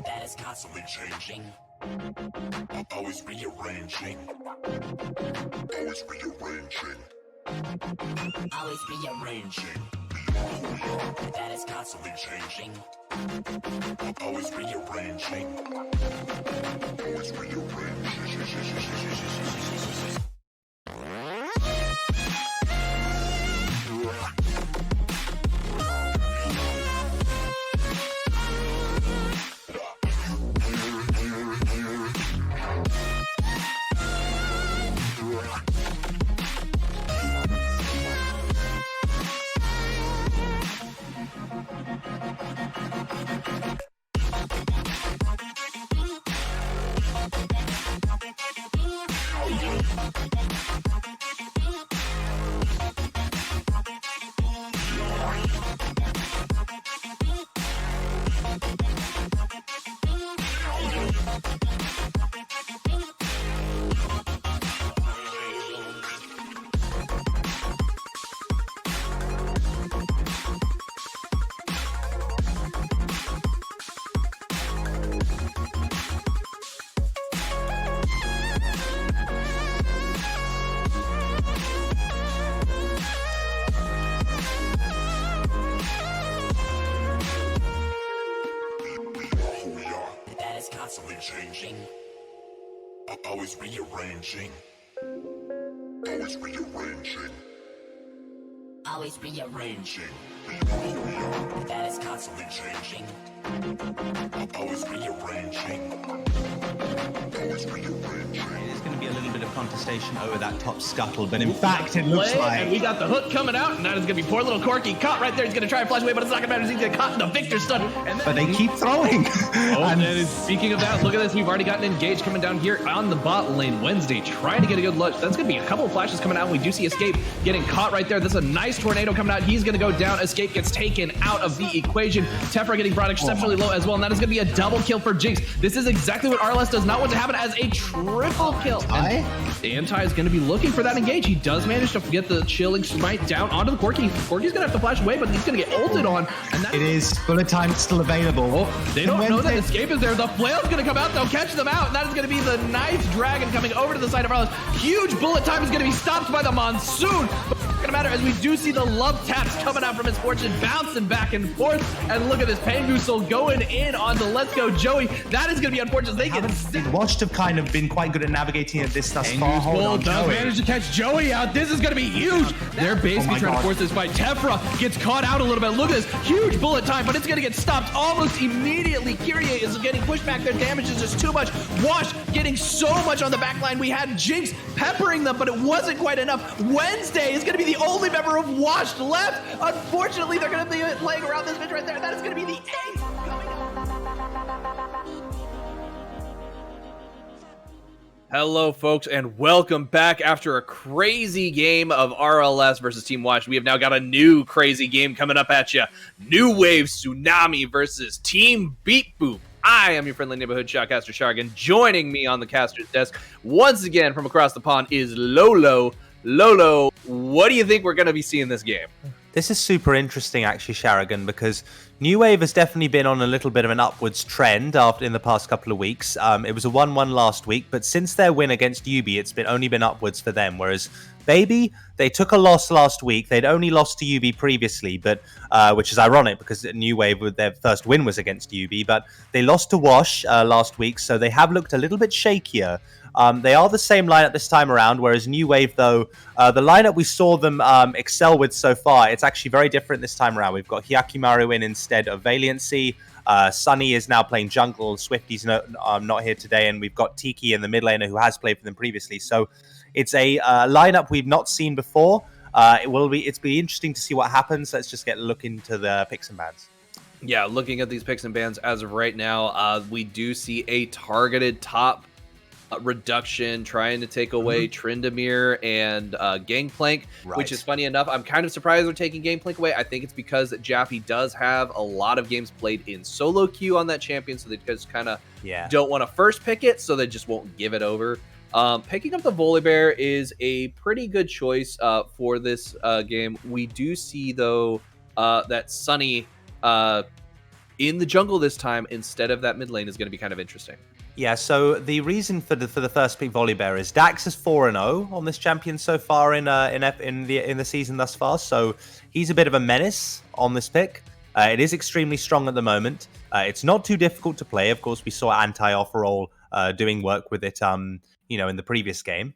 That is constantly changing. Always rearranging. Always rearranging. Always rearranging. That is constantly changing. Always rearranging. Always rearranging. Constantly changing, always rearranging, always rearranging, always rearranging. That is constantly changing, always rearranging, always rearranging. There's going to be a little bit of contestation over that top scuttle, but in fact, it looks like... And we got the hook coming out, and that is going to be poor little Corky. Caught right there. He's going to try and flash away, but it's not going to matter. He's going to get caught in the Victor stun. And But they keep throwing. and speaking of that, look at this. We've already gotten engaged coming down here on the bot lane. Wednesday trying to get a good lunch. That's going to be a couple of flashes coming out. We do see Escape getting caught right there. This is a nice tornado coming out. He's going to go down. Escape gets taken out of the equation. Tefra getting brought exceptionally low as well, and that is going to be a double kill for Jinx. This is exactly what RLS does not want to happen as a triple kill. And Anti is going to be looking for that engage. He does manage to get the chilling smite down onto the Corky. Corky's going to have to flash away, but he's going to get ulted on. And it is bullet time still available. Oh, they don't know that Escape is there. The flail's going to come out. They'll catch them out. And that is going to be the nice dragon coming over to the side of RLS. Huge bullet time is going to be stopped by the monsoon. But it's going to matter as we do see the love taps coming out from his fortune, bouncing back and forth. And look at this Pangoosel going in on the Let's Go Joey. That is going to be unfortunate. They get Watched have kind of been quite good at navigating at this thus far. Does manage to catch Joey out. This is going to be huge. They're basically trying to force this fight. Tefra gets caught out a little bit. Look at this huge bullet time, but it's going to get stopped almost immediately. Kyrie is getting pushed back. Their damage is just too much. Wash getting so much on the back line. We had Jinx peppering them, but it wasn't quite enough. Wednesday is going to be the only member of Washed left. Unfortunately, they're going to be playing around this bitch right there. That is going to be the ace coming up. Hello, folks, and welcome back after a crazy game of RLS versus Team Watch. We have now got a new crazy game coming up at you. New Wave Tsunami versus Team Beat Boop. I am your friendly neighborhood shotcaster Shargan. Joining me on the caster's desk once again from across the pond is Lolo. Lolo, what do you think we're going to be seeing this game? This is super interesting, actually, Sharrigan, because New Wave has definitely been on a little bit of an upwards trend in the past couple of weeks. It was a 1-1 last week, but since their win against UB, it's only been upwards for them, whereas Baby, they took a loss last week. They'd only lost to UB previously, but which is ironic because New Wave, their first win was against UB, but they lost to Wash last week, so they have looked a little bit shakier. They are the same lineup this time around, whereas New Wave, though, the lineup we saw them excel with so far, it's actually very different this time around. We've got Hyakimaru in instead of Valiancy. Sunny is now playing jungle. Swifty's not here today, and we've got Tiki in the mid laner who has played for them previously. So it's a lineup we've not seen before. It's be interesting to see what happens. Let's just get a look into the picks and bans. Yeah, looking at these picks and bans as of right now, we do see a targeted top reduction trying to take away Tryndamere and Gangplank, which is funny enough. I'm kind of surprised they're taking Gangplank away. I think it's because Jaffe does have a lot of games played in solo queue on that champion, so they just kind of don't want to first pick it, so they just won't give it over. Picking up the Volibear is a pretty good choice for this game. We do see, though, that Sunny in the jungle this time instead of that mid lane is going to be kind of interesting. Yeah, so the reason for the first pick Volibear is Dax is 4-0 on this champion so far in the season thus far. So he's a bit of a menace on this pick. It is extremely strong at the moment. It's not too difficult to play. Of course, we saw Anti-Offerall doing work with it, in the previous game.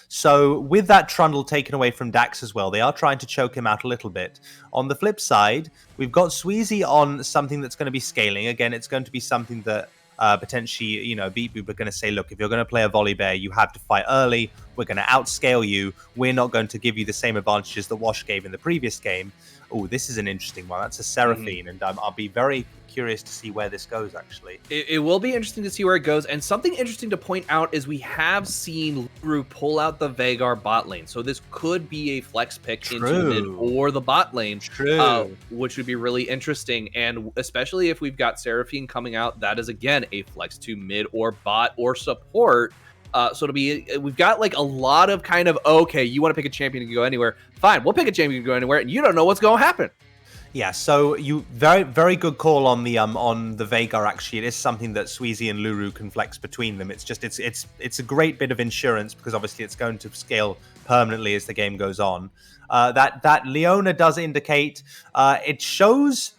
So with that Trundle taken away from Dax as well, they are trying to choke him out a little bit. On the flip side, we've got Sweezy on something that's going to be scaling. Again, it's going to be something that potentially, Beatboop are going to say, look, if you're going to play a Volibear, you have to fight early. We're going to outscale you. We're not going to give you the same advantages that Wash gave in the previous game. Oh, this is an interesting one. That's a Seraphine, and I'll be very curious to see where this goes, actually. It will be interesting to see where it goes, and something interesting to point out is we have seen Luru pull out the Veigar bot lane, so this could be a flex pick into the mid or the bot lane, which would be really interesting, and especially if we've got Seraphine coming out, that is, again, a flex to mid or bot or support. So we've got like a lot of kind of, okay, you want to pick a champion and go anywhere. Fine, we'll pick a champion and go anywhere, and you don't know what's going to happen. Yeah, so you very, very good call on the Veigar. Actually, it is something that Sweezy and Luru can flex between them. It's just it's a great bit of insurance because obviously it's going to scale permanently as the game goes on. That Leona does indicate it shows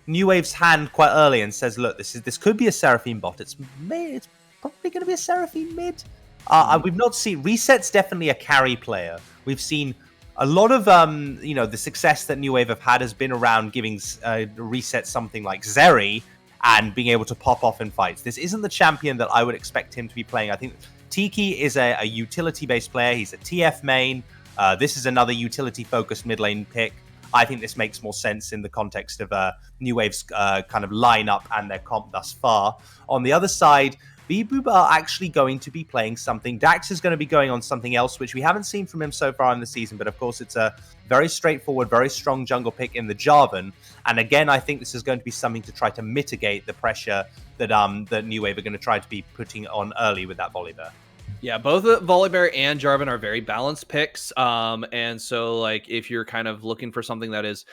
New Wave's hand quite early and says, look, this could be a Seraphine bot. It's probably going to be a Seraphine mid. We've not seen... Reset's definitely a carry player. We've seen a lot of, the success that New Wave have had has been around giving Reset something like Zeri and being able to pop off in fights. This isn't the champion that I would expect him to be playing. I think Tiki is a utility-based player. He's a TF main. This is another utility-focused mid lane pick. I think this makes more sense in the context of New Wave's kind of lineup and their comp thus far. On the other side, Beatboop are actually going to be playing something. Dax is going to be going on something else, which we haven't seen from him so far in the season. But of course, it's a very straightforward, very strong jungle pick in the Jarvan. And again, I think this is going to be something to try to mitigate the pressure that New Wave are going to try to be putting on early with that Volibear. Yeah, both Volibear and Jarvan are very balanced picks. And so, like, if you're kind of looking for something that is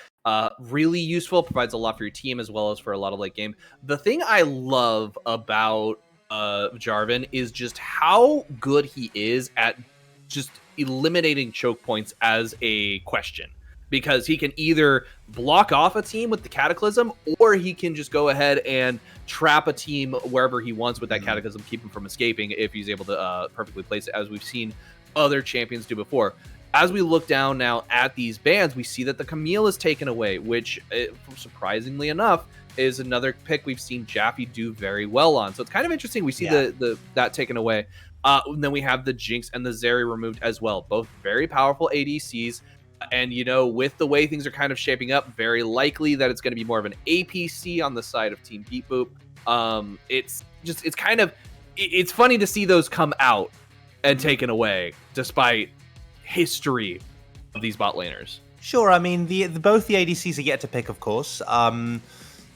really useful, provides a lot for your team as well as for a lot of late game. The thing I love about Jarvan is just how good he is at just eliminating choke points as a question, because he can either block off a team with the Cataclysm, or he can just go ahead and trap a team wherever he wants with that Cataclysm, keep him from escaping if he's able to perfectly place it, as we've seen other champions do before. As we look down now at these bans, we see that the Camille is taken away, which, surprisingly enough, is another pick we've seen Jaffe do very well on. So it's kind of interesting. We see that taken away. And then we have the Jinx and the Zeri removed as well. Both very powerful ADCs. And, with the way things are kind of shaping up, very likely that it's going to be more of an APC on the side of Team Beatboop. It's funny to see those come out and taken away, despite history of these bot laners. Sure, I mean, both the ADCs are yet to pick, of course.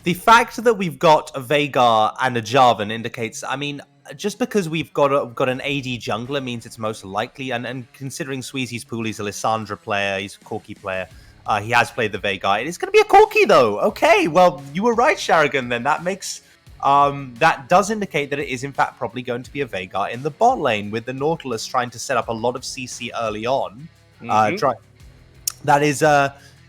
The fact that we've got a Veigar and a Jarvan indicates, I mean, just because we've got an AD jungler means it's most likely, and considering Sweezy's pool, he's a Lissandra player, he's a Corki player, he has played the Veigar. It is going to be a Corki, though. Okay, well, you were right, Sharagan, then. That makes... that does indicate that it is, in fact, probably going to be a Veigar in the bot lane, with the Nautilus trying to set up a lot of CC early on. That is...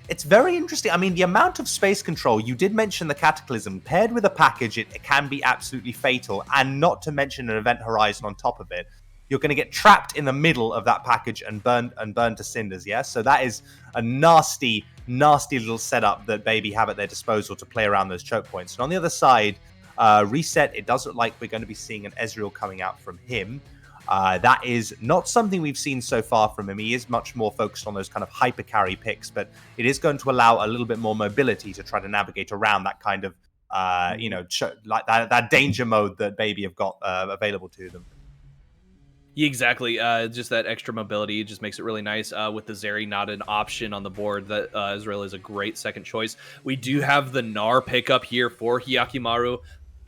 It's very interesting. I mean, the amount of space control, you did mention the Cataclysm. Paired with a package, it can be absolutely fatal. And not to mention an event horizon on top of it. You're going to get trapped in the middle of that package and burned to cinders, yeah? So that is a nasty, nasty little setup that Baby have at their disposal to play around those choke points. And on the other side, Reset, it does look like we're going to be seeing an Ezreal coming out from him. That is not something we've seen so far from him. He is much more focused on those kind of hyper carry picks, but it is going to allow a little bit more mobility to try to navigate around that kind of, like that danger mode that Baby have got available to them. Yeah, exactly. Just that extra mobility just makes it really nice. With the Zeri not an option on the board, that Israel is a great second choice. We do have the Gnar pickup here for Hyakimaru.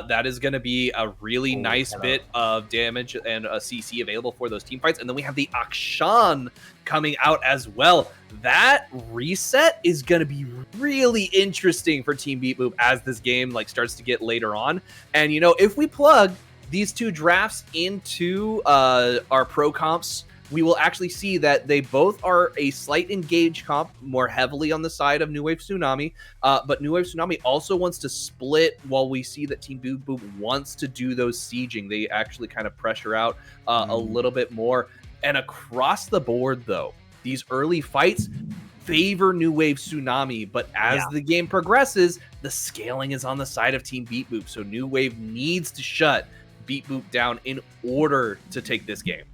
That is going to be a really nice bit of damage and a CC available for those team fights. And then we have the Akshan coming out as well. That reset is going to be really interesting for Team Beat Boop as this game starts to get later on. And, if we plug these two drafts into our pro comps, we will actually see that they both are a slight engage comp, more heavily on the side of New Wave Tsunami. But New Wave Tsunami also wants to split, while we see that Team Boop Boop wants to do those sieging. They actually kind of pressure out a little bit more. And across the board, though, these early fights favor New Wave Tsunami, but as the game progresses, the scaling is on the side of Team Beat Boop. So New Wave needs to shut Beat Boop down in order to take this game.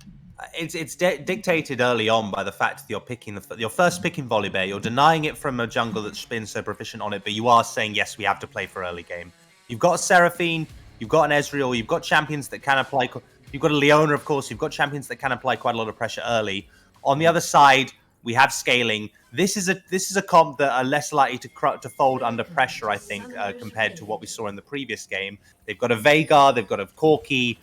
It's dictated early on by the fact that you're picking your first pick in Volibear. You're denying it from a jungle that's been so proficient on it, but you are saying, yes, we have to play for early game. You've got a Seraphine, you've got an Ezreal, you've got champions that can apply. You've got a Leona, of course. You've got champions that can apply quite a lot of pressure early. On the other side, we have scaling. This is a comp that are less likely to fold under pressure, I think, compared to what we saw in the previous game. They've got a Veigar, they've got a Corki,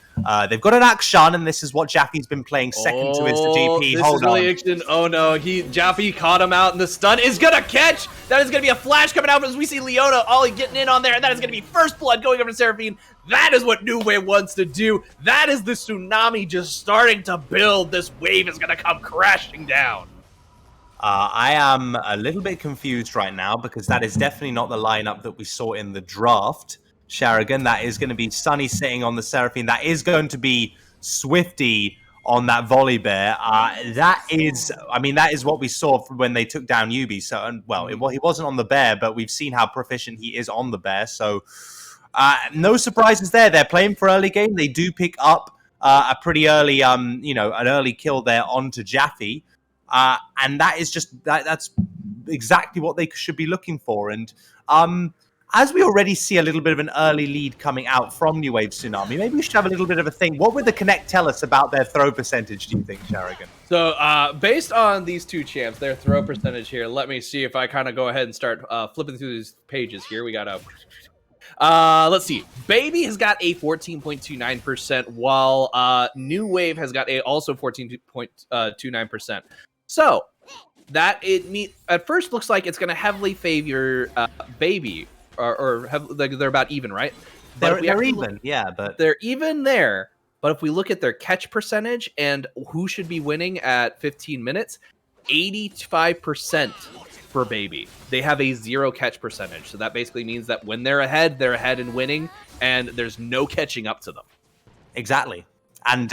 they've got an Akshan, and this is what Jaffe's been playing second to his DP. This is really interesting. Oh no, Jaffe caught him out, and the stun is gonna catch. That is gonna be a flash coming out as we see Leona Ollie getting in on there, and that is gonna be first blood going over to Seraphine. That is what New Wave wants to do. That is the tsunami just starting to build. This wave is gonna come crashing down. I am a little bit confused right now because that is definitely not the lineup that we saw in the draft. Sharagan, that is going to be Sunny sitting on the Seraphine. That is going to be Swifty on that Volibear. That is what we saw when they took down Yubi. So, he wasn't on the bear, but we've seen how proficient he is on the bear. So, no surprises there. They're playing for early game. They do pick up a pretty early, an early kill there onto Jaffe. And that is that's exactly what they should be looking for. And as we already see a little bit of an early lead coming out from New Wave Tsunami, maybe we should have a little bit of a thing. What would the Connect tell us about their throw percentage, do you think, Sharagan? So based on these two champs, their throw percentage here, let me see if I kind of go ahead and start flipping through these pages here. We got let's see. Baby has got a 14.29%, while New Wave has got also 14.29%. So that at first looks like it's going to heavily favor Baby, or they're about even, right? They're even, but they're even there. But if we look at their catch percentage and who should be winning at 15 minutes, 85% for Baby. They have a 0 catch percentage, so that basically means that when they're ahead and winning, and there's no catching up to them. Exactly. And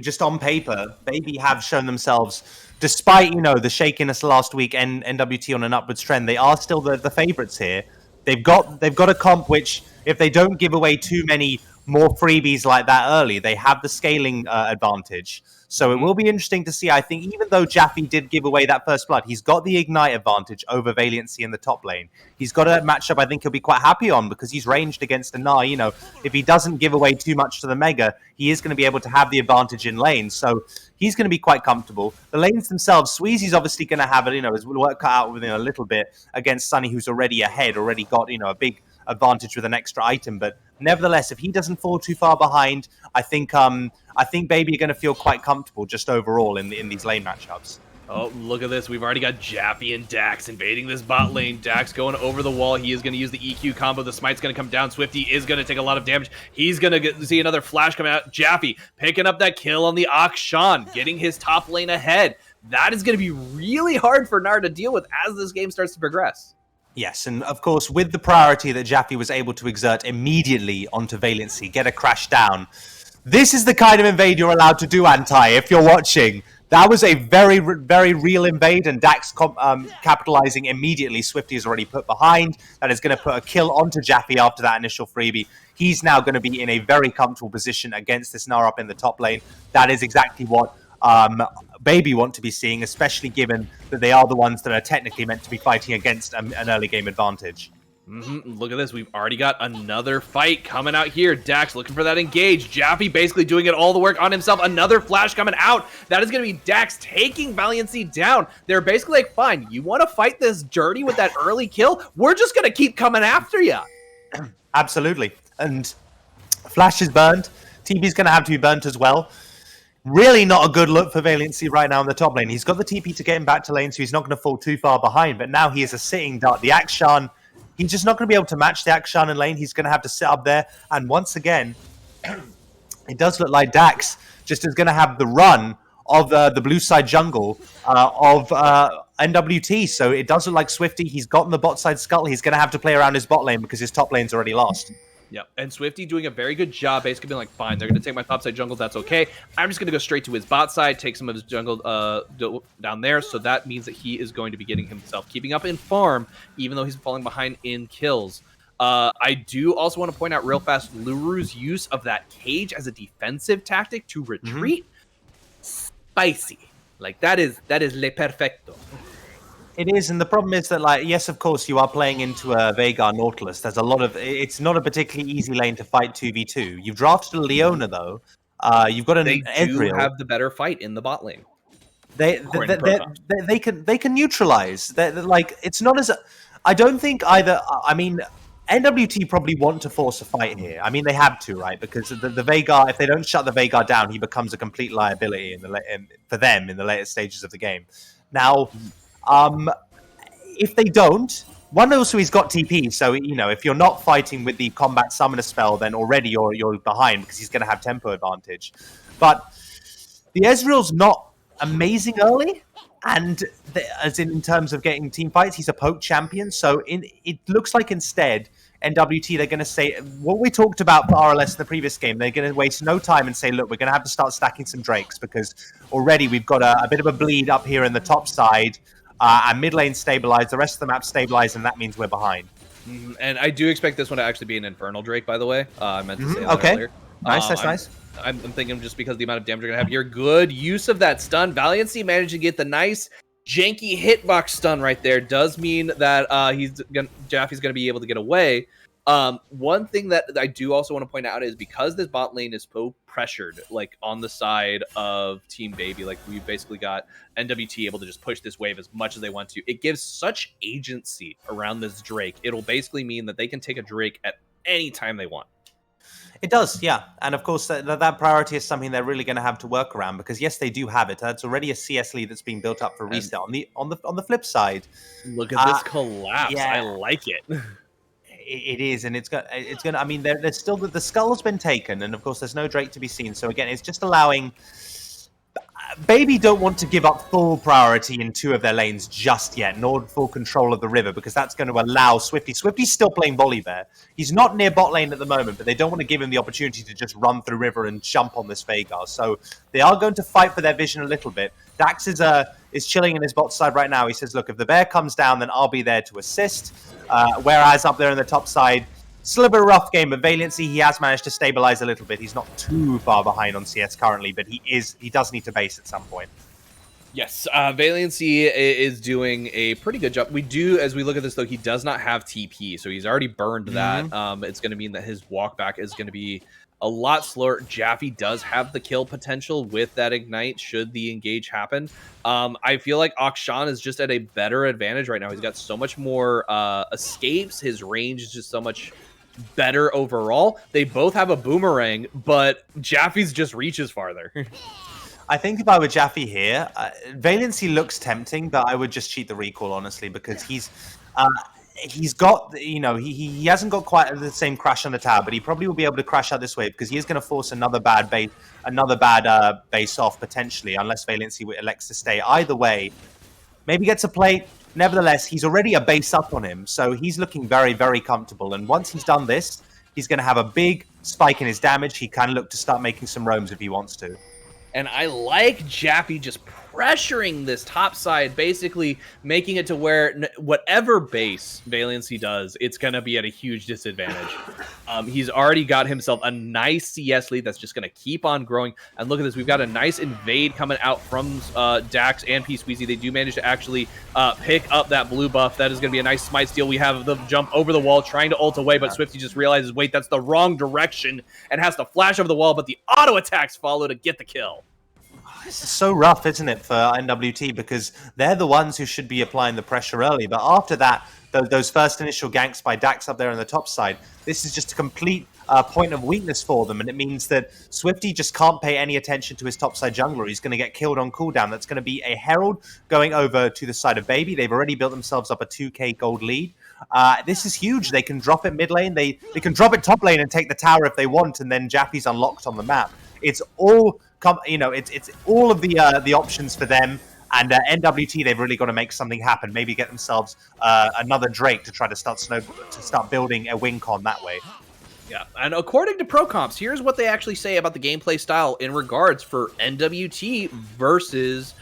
just on paper, Baby have shown themselves, despite the shakiness last week and NWT on an upwards trend, they are still the favorites here. They've got a comp which, if they don't give away too many more freebies like that early, they have the scaling advantage. So it will be interesting to see. I think even though Jaffe did give away that first blood, he's got the ignite advantage over Valiancy in the top lane. He's got a matchup I think he'll be quite happy on because he's ranged against a Gnar. If he doesn't give away too much to the Mega, he is going to be able to have the advantage in lane. So he's going to be quite comfortable. The lanes themselves, Sweezy's obviously going to have his work cut out within a little bit against Sunny, who's already ahead, already got a big advantage with an extra item. But nevertheless, if he doesn't fall too far behind, I think Baby are going to feel quite comfortable just overall in these lane matchups. Oh, look at this. We've already got Jaffe and Dax invading this bot lane. Dax going over the wall. He is going to use the EQ combo. The smite's going to come down. Swifty is going to take a lot of damage. He's going to see another flash coming out. Jaffe picking up that kill on the Akshan, getting his top lane ahead. That is going to be really hard for Gnar to deal with as this game starts to progress. Yes, and of course, with the priority that Jaffe was able to exert immediately onto Valiancy, get a crash down. This is the kind of invade you're allowed to do, Anti, if you're watching. That was a very, very real invade, and Dax capitalizing immediately. Swifty is already put behind. That is going to put a kill onto Jaffe after that initial freebie. He's now going to be in a very comfortable position against this Gnar up in the top lane. That is exactly what Baby want to be seeing, especially given that they are the ones that are technically meant to be fighting against an early game advantage. Look at this. We've already got another fight coming out here. Dax looking for that engage. Jaffe basically doing it all the work on himself. Another flash coming out. That is going to be Dax taking Valiancy down. They're basically like, fine, you want to fight this dirty with that early kill? We're just going to keep coming after you. Absolutely. And flash is burned. TP's going to have to be burnt as well. Really not a good look for Valiancy right now in the top lane. He's got the TP to get him back to lane, so he's not going to fall too far behind. But now he is a sitting dart. The Akshan, he's just not going to be able to match the Akshan in lane. He's going to have to sit up there. And once again, it does look like Dax just is going to have the run of the blue side jungle of NWT. So it does look like Swifty, he's gotten the bot side scuttle. He's going to have to play around his bot lane because his top lane's already lost. Yep, and Swifty doing a very good job, basically being like, fine, they're going to take my top side jungle, that's okay. I'm just going to go straight to his bot side, take some of his jungle down there, so that means that he is going to be getting himself keeping up in farm, even though he's falling behind in kills. I do also want to point out real fast, Luru's use of that cage as a defensive tactic to retreat. Spicy. Like, that is le perfecto. It is, and the problem is that, like, yes, of course, you are playing into a Veigar Nautilus. There's a lot of... It's not a particularly easy lane to fight 2v2. You've drafted a Leona, though. You've got an Ezreal. They do have the better fight in the bot lane. They can neutralize. They're like, it's not as... I don't think either... I mean, NWT probably want to force a fight here. I mean, they have to, right? Because the Veigar, if they don't shut the Veigar down, he becomes a complete liability for them in the later stages of the game. Now... if they don't, one also he's got TP, so you know if you're not fighting with the combat summoner spell, then already you're behind because he's going to have tempo advantage. But the Ezreal's not amazing early, and as in terms of getting team fights, he's a poke champion. So it looks like instead NWT they're going to say what we talked about for RLS in the previous game. They're going to waste no time and say, look, we're going to have to start stacking some Drakes because already we've got a bit of a bleed up here in the top side. And mid lane stabilized, the rest of the map stabilized, and that means we're behind. And I do expect this one to actually be an Infernal Drake, by the way. I meant to say that earlier. Nice, that's nice. I'm thinking just because of the amount of damage you're going to have here. Good use of that stun. Valiancy managed to get the nice, janky hitbox stun right there. Does mean that Jaffe's going to be able to get away. One thing that I do also want to point out is because this bot lane is so pressured, like on the side of Team Baby, like we've basically got NWT able to just push this wave as much as they want to. It gives such agency around this Drake. It'll basically mean that they can take a Drake at any time they want. It does, yeah. And of course, that priority is something they're really going to have to work around because yes, they do have it. That's already a CS lead that's being built up for reset. On the flip side, look at this collapse. Yeah. I like it. It is, and it's gonna. I mean, there's still the skull has been taken, and of course, there's no Drake to be seen. So again, it's just allowing. Baby don't want to give up full priority in two of their lanes just yet, nor full control of the river, because that's going to allow Swifty. Swifty's still playing Volibear. He's not near bot lane at the moment, but they don't want to give him the opportunity to just run through river and jump on this Veigar. So they are going to fight for their vision a little bit. Dax is chilling in his bot side right now. He says, look, if the bear comes down, then I'll be there to assist. Whereas up there in the top side, still a bit rough game, but Valiancy, he has managed to stabilize a little bit. He's not too far behind on CS currently, but he does need to base at some point. Yes, Valiancy is doing a pretty good job. We do, as we look at this, though, he does not have TP, so he's already burned that. It's going to mean that his walk back is going to be a lot slower. Jaffe does have the kill potential with that ignite should the engage happen. I feel like Akshan is just at a better advantage right now. He's got so much more escapes. His range is just so much better overall. They both have a boomerang, but Jaffe's just reaches farther. I think if I were Jaffe here, Valiancy looks tempting, but I would just cheat the recall, honestly, because he's got, you know, he hasn't got quite the same crash on the tower, but he probably will be able to crash out this wave because he is going to force another bad base off potentially, unless Valiancy elects to stay. Either way, maybe gets a plate. Nevertheless, he's already a base up on him, so he's looking very, very comfortable. And once he's done this, he's going to have a big spike in his damage. He can look to start making some roams if he wants to. And I like Jaffe just pressuring this top side, basically making it to where whatever base Valiancy does, it's going to be at a huge disadvantage. He's already got himself a nice CS lead that's just going to keep on growing. And look at this. We've got a nice invade coming out from Dax and P-Squeezy. They do manage to actually pick up that blue buff. That is going to be a nice smite steal. We have the jump over the wall trying to ult away, but Swifty just realizes, wait, that's the wrong direction and has to flash over the wall, but the auto attacks follow to get the kill. This is so rough, isn't it, for NWT, because they're the ones who should be applying the pressure early. But after that, those first initial ganks by Dax up there on the top side, this is just a complete point of weakness for them. And it means that Swifty just can't pay any attention to his topside jungler. He's going to get killed on cooldown. That's going to be a Herald going over to the side of Baby. They've already built themselves up a 2k gold lead. This is huge. They can drop it mid lane. They can drop it top lane and take the tower if they want. And then Jaffy's unlocked on the map. It's all... it's all of the options for them, and NWT, they've really got to make something happen. Maybe get themselves another Drake to try to start building a win con that way. Yeah, and according to ProComps, here's what they actually say about the gameplay style in regards for NWT versus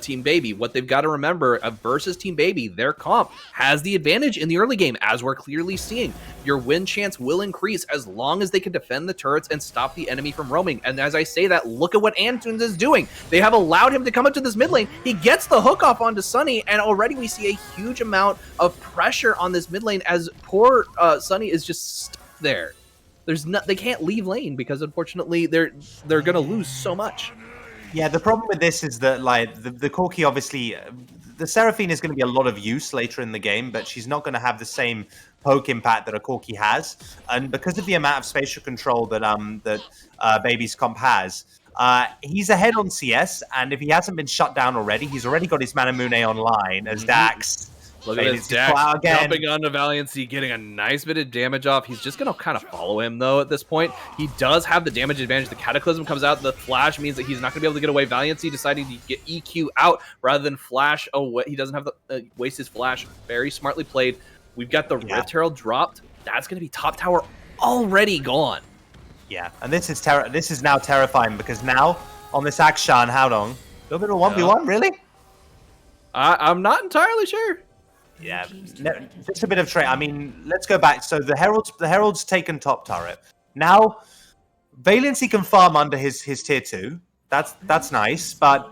Team Baby. What they've got to remember versus Team Baby, their comp has the advantage in the early game, as we're clearly seeing. Your win chance will increase as long as they can defend the turrets and stop the enemy from roaming. And as I say that, look at what Antunes is doing. They have allowed him to come up to this mid lane. He gets the hook off onto Sunny, and already we see a huge amount of pressure on this mid lane as poor Sunny is just stuck there. They can't leave lane because unfortunately they're gonna lose so much. Yeah, the problem with this is that, like, the Corki, obviously, the Seraphine is going to be a lot of use later in the game, but she's not going to have the same poke impact that a Corki has. And because of the amount of spatial control that Baby's comp has, he's ahead on CS, and if he hasn't been shut down already, he's already got his Manamune online as Dax. Look at this, Dax jumping onto Valiancy, getting a nice bit of damage off. He's just going to kind of follow him, though, at this point. He does have the damage advantage. The Cataclysm comes out. The Flash means that he's not going to be able to get away. Valiancy deciding to get EQ out rather than Flash away. He doesn't have to waste his Flash. Very smartly played. We've got the Rift Herald dropped. That's going to be top tower already gone. Yeah, and this is now terrifying, because now, on this Akshan, how long? A little bit of 1v1, really? I'm not entirely sure. Yeah, just a bit of trade. I mean, let's go back. So the Herald's taken top turret. Now, Valiancy can farm under his tier 2. That's nice, but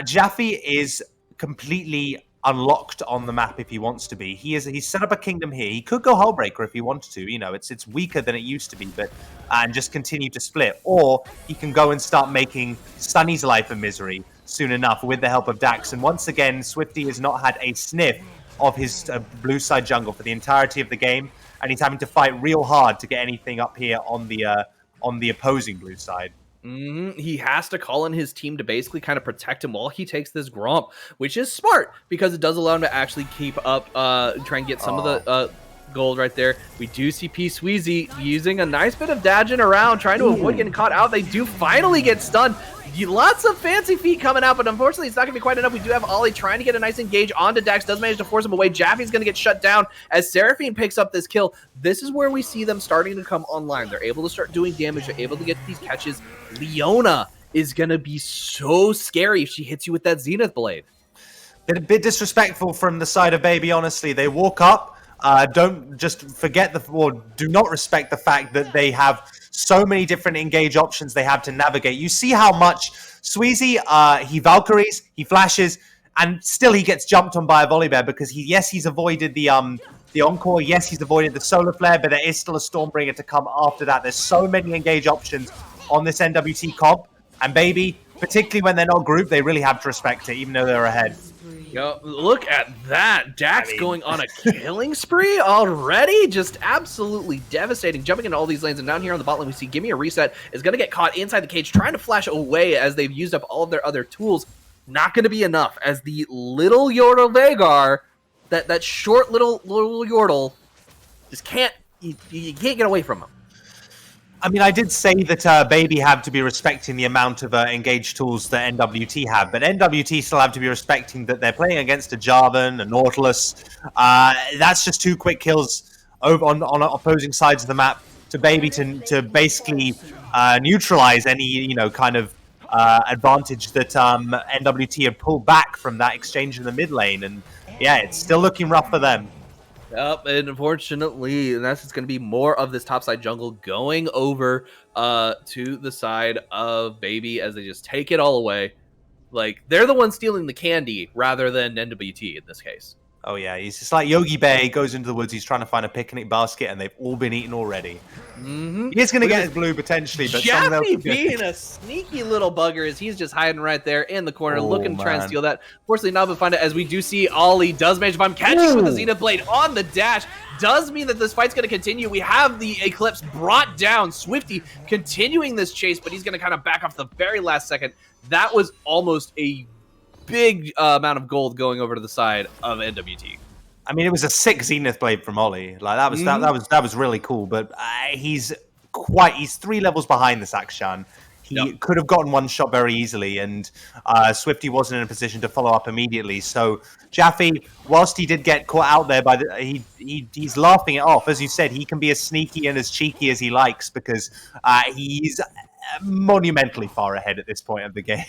Jaffe is completely unlocked on the map if he wants to be. He's set up a kingdom here. He could go Hullbreaker if he wanted to. You know, it's weaker than it used to be, but and just continue to split. Or he can go and start making Sunny's life a misery soon enough with the help of Dax. And once again, Swifty has not had a sniff of his blue side jungle for the entirety of the game, and he's having to fight real hard to get anything up here on the opposing blue side. He has to call in his team to basically kind of protect him while he takes this Gromp, which is smart because it does allow him to actually keep up, try and get some of the gold right there. We do see P-Squeezy using a nice bit of dodging around, trying to avoid getting caught out. They do finally get stunned. Lots of fancy feet coming out, but unfortunately it's not going to be quite enough. We do have Ollie trying to get a nice engage onto Dax, does manage to force him away. Jaffe's going to get shut down as Seraphine picks up this kill. This is where we see them starting to come online. They're able to start doing damage. They're able to get these catches. Leona is going to be so scary if she hits you with that Zenith Blade. A bit disrespectful from the side of Baby, honestly. They walk up, don't just forget do not respect the fact that they have so many different engage options they have to navigate. You see how much Squeezy, he Valkyries, he flashes, and still he gets jumped on by a Volibear because he's avoided the Encore, yes, he's avoided the Solar Flare, but there is still a Stormbringer to come after that. There's so many engage options on this NWT comp, and Baby, particularly when they're not grouped, they really have to respect it, even though they're ahead. Yo, look at that. Dax going on a killing spree already. Just absolutely devastating. Jumping into all these lanes. And down here on the bot lane, we see Gimme a Reset is going to get caught inside the cage, trying to flash away as they've used up all of their other tools. Not going to be enough as the little Yordle Vagar, that short little Yordle, just can't, you can't get away from him. I mean, I did say that Baby have to be respecting the amount of engaged tools that NWT have, but NWT still have to be respecting that they're playing against a Jarvan, a Nautilus. That's just 2 quick kills over on opposing sides of the map to Baby to basically neutralize any kind of advantage that NWT had pulled back from that exchange in the mid lane. And yeah, it's still looking rough for them. Yep, and unfortunately, that's just going to be more of this topside jungle going over to the side of Baby as they just take it all away. Like, they're the ones stealing the candy rather than NWT in this case. Oh yeah, he's just like Yogi Bear. He goes into the woods, he's trying to find a picnic basket, and they've all been eaten already. He is going to get his blue potentially, but Jaffy being a sneaky little bugger as he's just hiding right there in the corner, looking to try and steal that. Fortunately, not able to find it as we do see Ollie does manage to find him, catching with the Zenith Blade on the dash. Does mean that this fight's going to continue. We have the Eclipse brought down. Swifty continuing this chase, but he's going to kind of back off the very last second. That was almost a big amount of gold going over to the side of NWT. I mean, it was a sick Zenith Blade from Ollie. Like that was really cool. But he's 3 levels behind this Akshan. He could have gotten one shot very easily, and Swifty wasn't in a position to follow up immediately. So Jaffe, whilst he did get caught out there by he's laughing it off. As you said, he can be as sneaky and as cheeky as he likes because he's monumentally far ahead at this point of the game.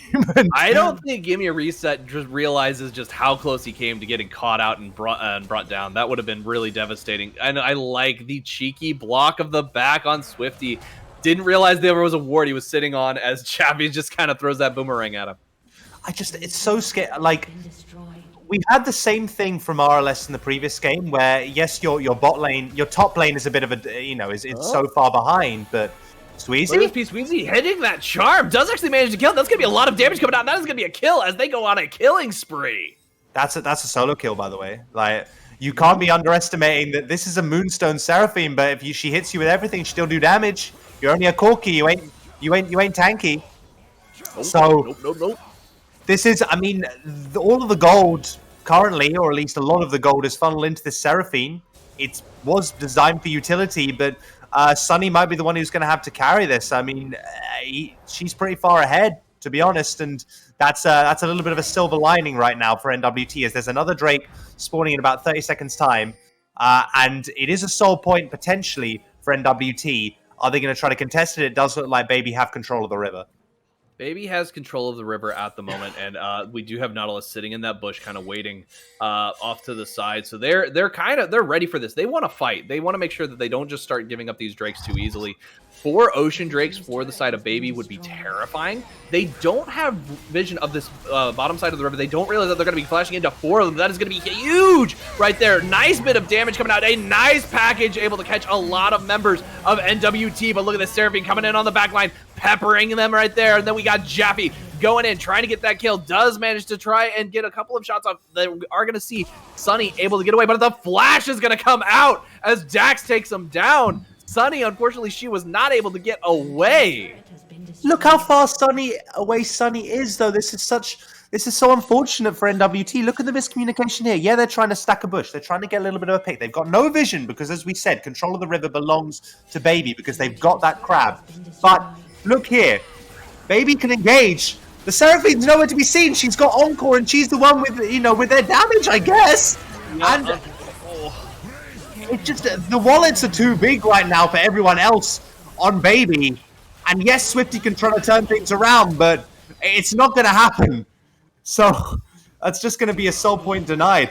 I don't think Gimme a Reset just realizes just how close he came to getting caught out and brought down. That would have been really devastating. And I like the cheeky block of the back on Swifty. Didn't realize there was a ward he was sitting on as Chappie just kind of throws that boomerang at him. It's so scary. Like, we've had the same thing from RLS in the previous game where, yes, your bot lane, your top lane is a bit of a, it's so far behind, but Sweezy? Sweezy hitting that charm. Does actually manage to kill. That's going to be a lot of damage coming out. That is going to be a kill as they go on a killing spree. That's a solo kill, by the way. Like, you can't be underestimating that this is a Moonstone Seraphine, but if she hits you with everything, she'll do damage. You're only a Corki. You ain't tanky. Nope. This is, I mean, all of the gold currently, or at least a lot of the gold, is funneled into this Seraphine. It was designed for utility, but Sunny might be the one who's going to have to carry this. I mean, she's pretty far ahead, to be honest, and that's a little bit of a silver lining right now for NWT, as there's another Drake spawning in about 30 seconds' time, and it is a soul point potentially for NWT. Are they going to try to contest it? It does look like Baby have control of the river. Baby has control of the river at the moment, and we do have Nautilus sitting in that bush, kind of waiting off to the side. So they're ready for this. They want to fight. They want to make sure that they don't just start giving up these drakes too easily. 4 ocean drakes for the side of Baby would be terrifying. They don't have vision of this bottom side of the river. They don't realize that they're going to be flashing into 4 of them. That is going to be huge right there. Nice bit of damage coming out. A nice package, able to catch a lot of members of NWT. But look at this Seraphine coming in on the back line, peppering them right there. And then we got Jaffe going in, trying to get that kill. Does manage to try and get a couple of shots off. They are going to see Sunny able to get away, but the flash is going to come out as Dax takes him down. Sunny, unfortunately, she was not able to get away. Look how far away Sunny is, though. This is so unfortunate for NWT. Look at the miscommunication here. Yeah, they're trying to stack a bush. They're trying to get a little bit of a pick. They've got no vision because, as we said, control of the river belongs to Baby because they've got that crab. But look here. Baby can engage. The Seraphine's nowhere to be seen. She's got Encore, and she's the one with, with their damage, I guess. Yeah, and it's just, the wallets are too big right now for everyone else on Baby. And yes, Swifty can try to turn things around, but it's not going to happen. So that's just going to be a soul point denied.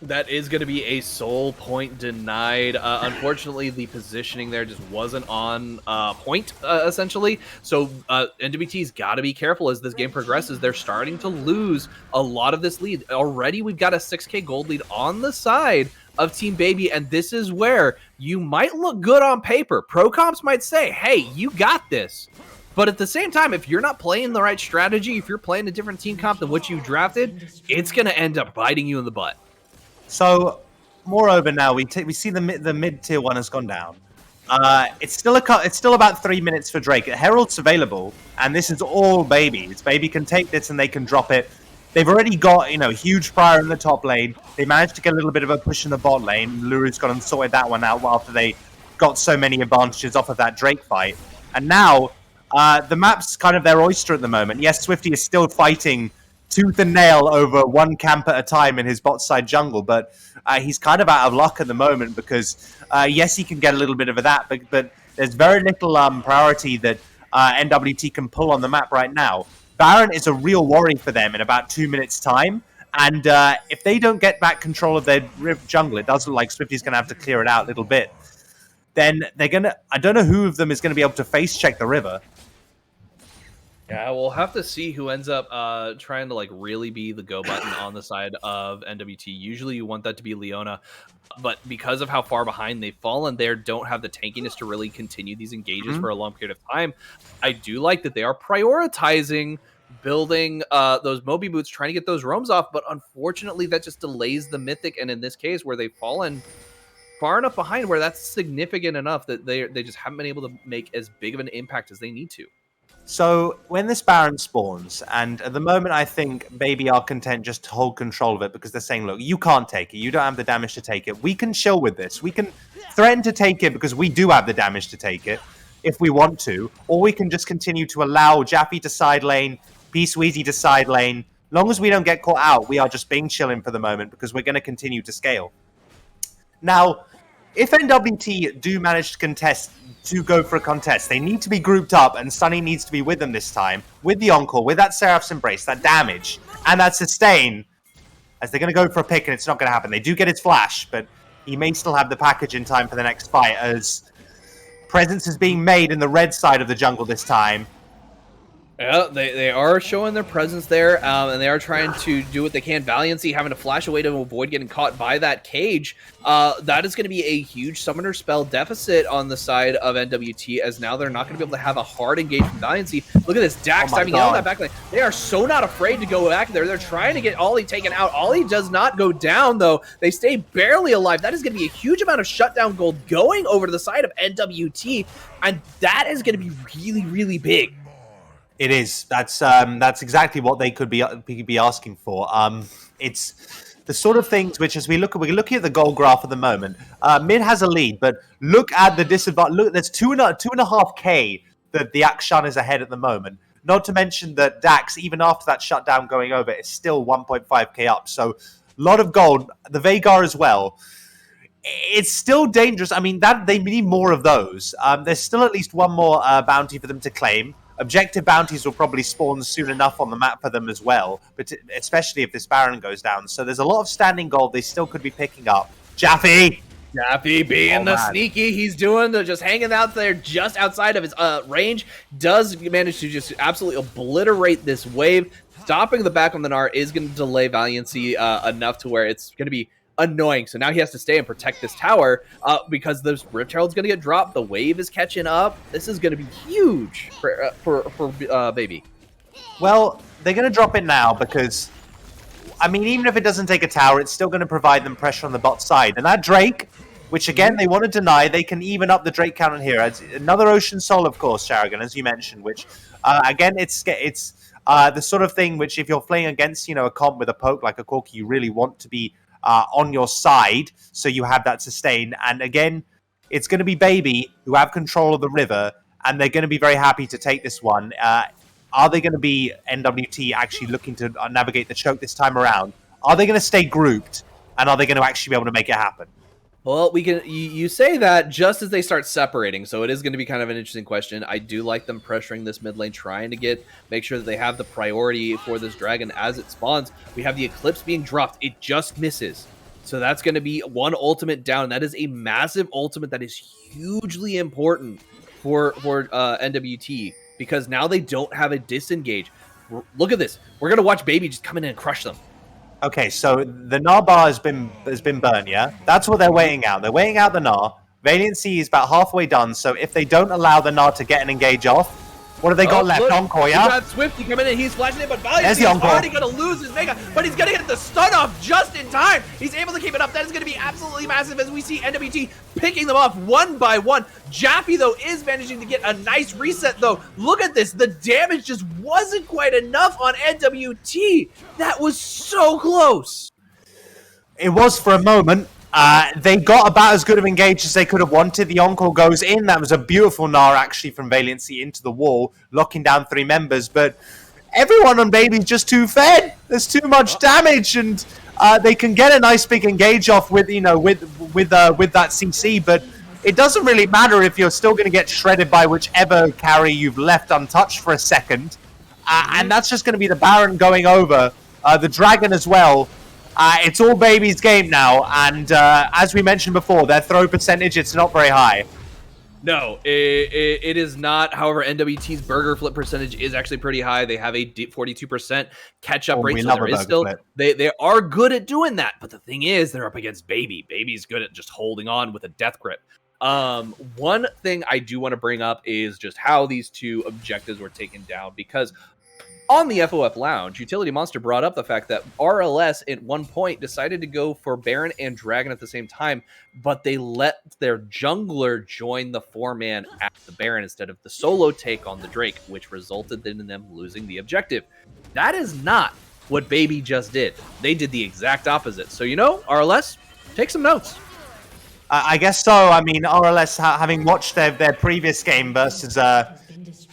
That is going to be a soul point denied. Unfortunately, the positioning there just wasn't on point, essentially. So NWT's got to be careful as this game progresses. They're starting to lose a lot of this lead. Already, we've got a 6K gold lead on the side of Team Baby, and this is where you might look good on paper. Pro comps might say, hey, you got this. But at the same time, if you're not playing the right strategy, if you're playing a different team comp than what you drafted, it's going to end up biting you in the butt. So, moreover, now we see the mid tier 1 has gone down. It's still about 3 minutes for Drake. Herald's available, and this is all Baby. It's Baby can take this and they can drop it. They've already got huge prior in the top lane. They managed to get a little bit of a push in the bot lane. Luru's gone and sorted that one out after they got so many advantages off of that Drake fight. And now the map's kind of their oyster at the moment. Yes, Swifty is still fighting tooth and nail over one camp at a time in his bot side jungle, but he's kind of out of luck at the moment because yes, he can get a little bit of that, but there's very little priority that NWT can pull on the map right now. Baron is a real worry for them in about 2 minutes' time. And if they don't get back control of their jungle, it does look like Swifty's going to have to clear it out a little bit. Then they're going to... I don't know who of them is going to be able to face check the river. Yeah, we'll have to see who ends up trying to like really be the go button on the side of NWT. Usually you want that to be Leona, but because of how far behind they've fallen, they don't have the tankiness to really continue these engages for a long period of time. I do like that they are prioritizing building those Moby Boots, trying to get those roams off, but unfortunately that just delays the Mythic, and in this case where they've fallen far enough behind where that's significant enough that they just haven't been able to make as big of an impact as they need to. So when this Baron spawns, and at the moment I think Baby are content just to hold control of it because they're saying, look, you can't take it. You don't have the damage to take it. We can chill with this. We can threaten to take it because we do have the damage to take it if we want to. Or we can just continue to allow Jaffe to side lane, P-Sweezy to side lane. Long as we don't get caught out, we are just being chilling for the moment because we're going to continue to scale. Now, if NWT do manage to go for a contest, they need to be grouped up, and Sunny needs to be with them this time, with the Encore, with that Seraph's Embrace, that damage, and that sustain, as they're going to go for a pick, and it's not going to happen. They do get his flash, but he may still have the package in time for the next fight, as presence is being made in the red side of the jungle this time. Yeah, they are showing their presence there, and they are trying to do what they can. Valiancy having to flash away to avoid getting caught by that cage. That is going to be a huge summoner spell deficit on the side of NWT, as now they're not going to be able to have a hard engage from Valiancy. Look at this, Dax diving in on that back lane. They are so not afraid to go back there. They're trying to get Ollie taken out. Ollie does not go down, though. They stay barely alive. That is going to be a huge amount of shutdown gold going over to the side of NWT, and that is going to be really, really big. It is. That's exactly what they could be asking for. It's the sort of things which, as we're looking at the goal graph at the moment. Mid has a lead, but look at the disadvantage. Look, there's 2.5K that the Akshan is ahead at the moment. Not to mention that Dax, even after that shutdown going over, is still 1.5K up. So a lot of gold. The Veigar as well. It's still dangerous. I mean, that they need more of those. There's still at least one more bounty for them to claim. Objective bounties will probably spawn soon enough on the map for them as well, but especially if this Baron goes down. So there's a lot of standing gold they still could be picking up. Jaffe being the sneaky he's doing, just hanging out there just outside of his range, does manage to just absolutely obliterate this wave. Stopping the back on the Gnar is going to delay Valiancy enough to where it's going to be annoying. So now he has to stay and protect this tower because this Rift Herald's going to get dropped. The wave is catching up. This is going to be huge for Baby. Well, they're going to drop it now because, I mean, even if it doesn't take a tower, it's still going to provide them pressure on the bot side. And that Drake, which again they want to deny, they can even up the Drake count on here. It's another Ocean Soul, of course, Sharagan, as you mentioned, which again it's the sort of thing which if you're playing against a comp with a poke like a Corki, you really want to be on your side, so you have that sustain. And again, it's going to be Baby who have control of the river, and they're going to be very happy to take this one. Are they going to be NWT actually looking to navigate the choke this time around? Are they going to stay grouped, and are they going to actually be able to make it happen? Well, we can. You say that just as they start separating, so it is going to be kind of an interesting question. I do like them pressuring this mid lane, trying to make sure that they have the priority for this dragon as it spawns. We have the Eclipse being dropped. It just misses. So that's going to be one ultimate down. That is a massive ultimate that is hugely important for NWT, because now they don't have a disengage. Look at this. We're going to watch Baby just come in and crush them. Okay, so the Gnar bar has been burned, yeah? That's what they're waiting out. They're waiting out the Gnar. Valiancy is about halfway done, so if they don't allow the Gnar to get an engage off, what have they got left? Look, Encore, yeah? You got Swifty coming in, he's flashing it, but Valiancy is already going to lose his Mega, but he's going to get the stun off just in time. He's able to keep it up. That is going to be absolutely massive as we see NWT picking them off one by one. Jaffe, though, is managing to get a nice reset, though. Look at this. The damage just wasn't quite enough on NWT. That was so close. It was for a moment. They got about as good of engage as they could have wanted. The Encore goes in. That was a beautiful Gnar, actually, from Valiancy into the wall, locking down 3 members. But everyone on Baby's just too fed. There's too much damage, and they can get a nice big engage off with that CC. But it doesn't really matter if you're still going to get shredded by whichever carry you've left untouched for a second. And that's just going to be the Baron going over. The Dragon as well. It's all Baby's game now. And as we mentioned before, their throw percentage, it's not very high. No, it is not. However, NWT's burger flip percentage is actually pretty high. They have a 42% catch-up rate. So there is still, they are good at doing that. But the thing is, they're up against Baby. Baby's good at just holding on with a death grip. One thing I do want to bring up is just how these two objectives were taken down, because on the FOF Lounge, Utility Monster brought up the fact that RLS at one point decided to go for Baron and Dragon at the same time, but they let their jungler join the 4-man at the Baron instead of the solo take on the Drake, which resulted in them losing the objective. That is not what Baby just did. They did the exact opposite. So, RLS, take some notes. I guess so. I mean, RLS, having watched their previous game versus...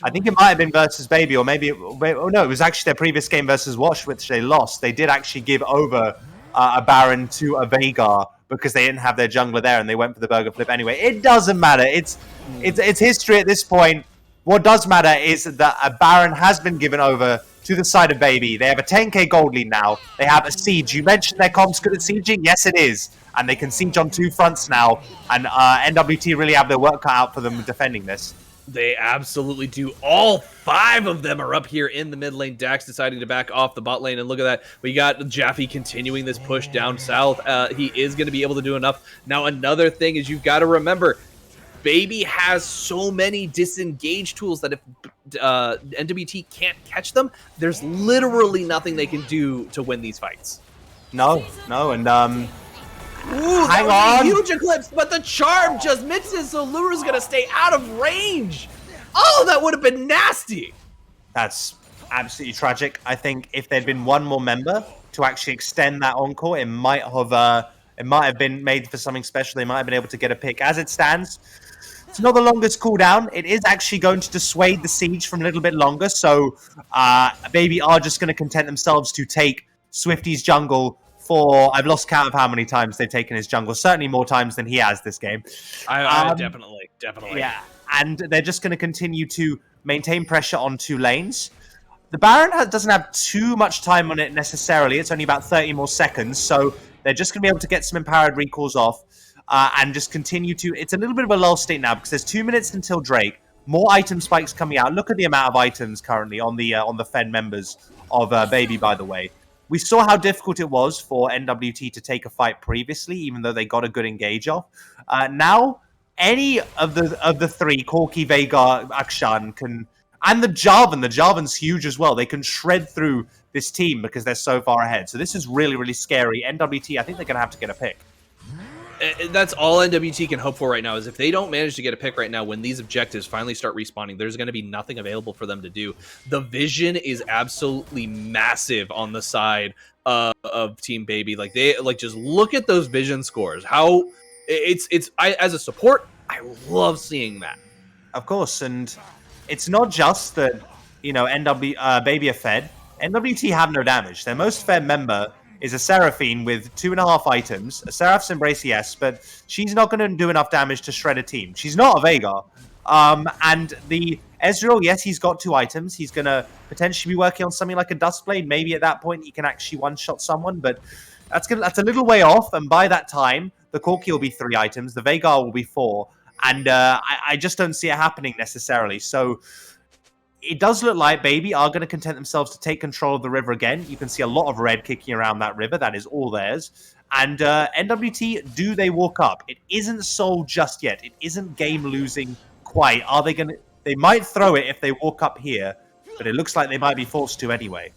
I think it might have been versus Baby, or maybe... no, it was actually their previous game versus Wash, which they lost. They did actually give over a Baron to a Veigar because they didn't have their jungler there, and they went for the burger flip anyway. It doesn't matter. It's history at this point. What does matter is that a Baron has been given over to the side of Baby. They have a 10k gold lead now. They have a siege. You mentioned their comp's good at sieging. Yes, it is. And they can siege on 2 fronts now. And NWT really have their work cut out for them defending this. They absolutely do. All 5 of them are up here in the mid lane. Dax deciding to back off the bot lane, and look at that. We got Jaffe continuing this push down south. He is going to be able to do enough. Now, another thing is you've got to remember, Baby has so many disengage tools that if NWT can't catch them, there's literally nothing they can do to win these fights. No, and ooh, hang on. Huge eclipse, but the charm just misses, so Lura's gonna stay out of range. Oh, that would have been nasty. That's absolutely tragic. I think if there'd been one more member to actually extend that encore, it might have been made for something special. They might have been able to get a pick. As it stands, it's not the longest cooldown. It is actually going to dissuade the siege from a little bit longer. So Baby are just going to content themselves to take Swifty's jungle for, I've lost count of how many times they've taken his jungle. Certainly more times than he has this game. I definitely. Yeah, and they're just going to continue to maintain pressure on 2 lanes. The Baron doesn't have too much time on it necessarily. It's only about 30 more seconds, so they're just going to be able to get some empowered recalls off and just continue to... It's a little bit of a lull state now because there's 2 minutes until Drake. More item spikes coming out. Look at the amount of items currently on the Fen members of Baby, by the way. We saw how difficult it was for NWT to take a fight previously, even though they got a good engage off. Now, any of the 3, Corki, Veigar, Akshan, can... And the Jarvan's huge as well. They can shred through this team because they're so far ahead. So this is really, really scary. NWT, I think they're going to have to get a pick. That's all NWT can hope for right now, is if they don't manage to get a pick right now, when these objectives finally start respawning, there's going to be nothing available for them to do. The vision is absolutely massive on the side of Team Baby. Like, just look at those vision scores. How I as a support, I love seeing that. Of course, and it's not just that, Baby are fed. NWT have no damage. Their most fed member is a Seraphine with 2.5 items. A Seraph's Embrace, yes, but she's not going to do enough damage to shred a team. She's not a Veigar. And the Ezreal, yes, he's got 2 items. He's going to potentially be working on something like a Dustblade. Maybe at that point he can actually one-shot someone, but that's a little way off. And by that time, the Corki will be 3 items. The Veigar will be 4. And I just don't see it happening necessarily. So it does look like Baby are going to content themselves to take control of the river again. You can see a lot of red kicking around that river. That is all theirs. And NWT, do they walk up? It isn't sold just yet. It isn't game losing quite. Are they going to... They might throw it if they walk up here, but it looks like they might be forced to anyway.